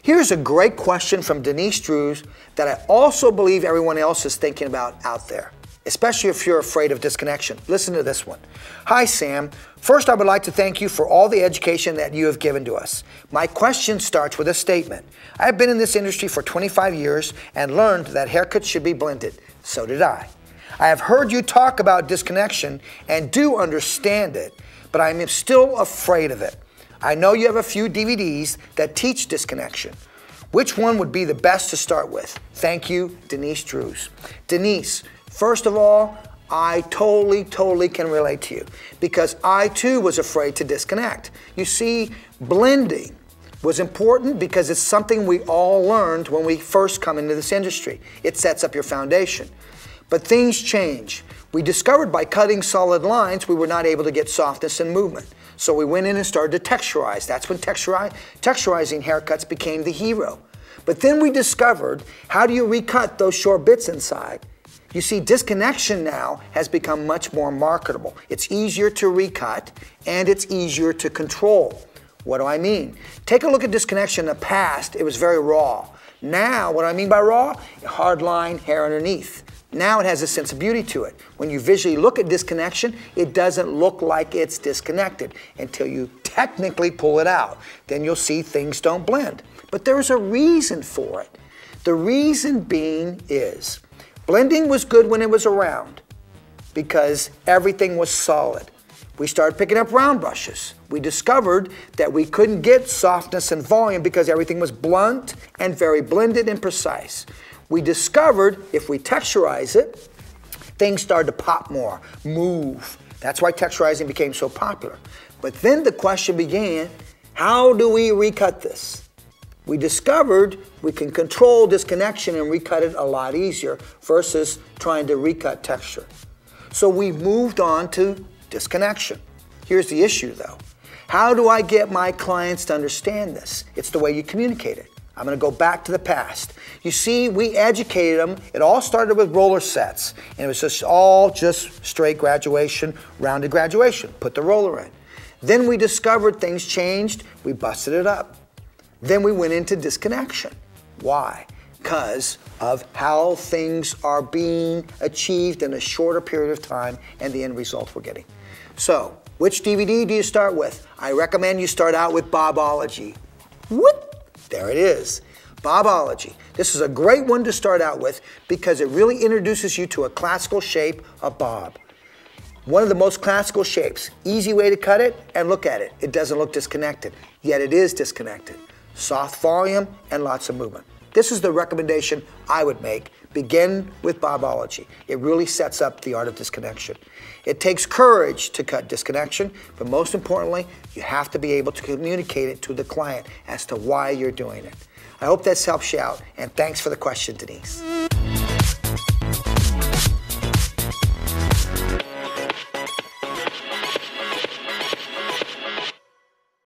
Here's a great question from Denise Drews that I also believe everyone else is thinking about out there, especially if you're afraid of disconnection. Listen to this one. Hi, Sam. First, I would like to thank you for all the education that you have given to us. My question starts with a statement. I have been in this industry for 25 years and learned that haircuts should be blended. So did I. I have heard you talk about disconnection and do understand it, but I am still afraid of it. I know you have a few DVDs that teach disconnection. Which one would be the best to start with? Thank you, Denise Drews. Denise, first of all, I totally can relate to you because I too was afraid to disconnect. You see, blending was important because it's something we all learned when we first come into this industry. It sets up your foundation. But things change. We discovered by cutting solid lines we were not able to get softness and movement. So we went in and started to texturize. That's when texturizing haircuts became the hero. But then we discovered, how do you recut those short bits inside? You see, disconnection now has become much more marketable. It's easier to recut and it's easier to control. What do I mean? Take a look at disconnection in the past. It was very raw. Now, what I mean by raw? Hard line, hair underneath. Now it has a sense of beauty to it. When you visually look at disconnection, it doesn't look like it's disconnected until you technically pull it out. Then you'll see things don't blend. But there's a reason for it. The reason being is, blending was good when it was around because everything was solid. We started picking up round brushes. We discovered that we couldn't get softness and volume because everything was blunt and very blended and precise. We discovered if we texturize it, things started to pop more, move. That's why texturizing became so popular. But then the question began, how do we recut this? We discovered we can control disconnection and recut it a lot easier versus trying to recut texture. So we moved on to disconnection. Here's the issue though. How do I get my clients to understand this? It's the way you communicate it. I'm going to go back to the past. You see, we educated them. It all started with roller sets. And it was just straight graduation, rounded graduation. Put the roller in. Then we discovered things changed. We busted it up. Then we went into disconnection. Why? Because of how things are being achieved in a shorter period of time and the end result we're getting. So, which DVD do you start with? I recommend you start out with Bobology. Whoop! There it is. Bobology. This is a great one to start out with because it really introduces you to a classical shape of bob. One of the most classical shapes. Easy way to cut it and look at it. It doesn't look disconnected, yet it is disconnected. Soft volume and lots of movement. This is the recommendation I would make. Begin with Bobology. It really sets up the art of disconnection. It takes courage to cut disconnection, but most importantly, you have to be able to communicate it to the client as to why you're doing it. I hope this helps you out, and thanks for the question, Denise.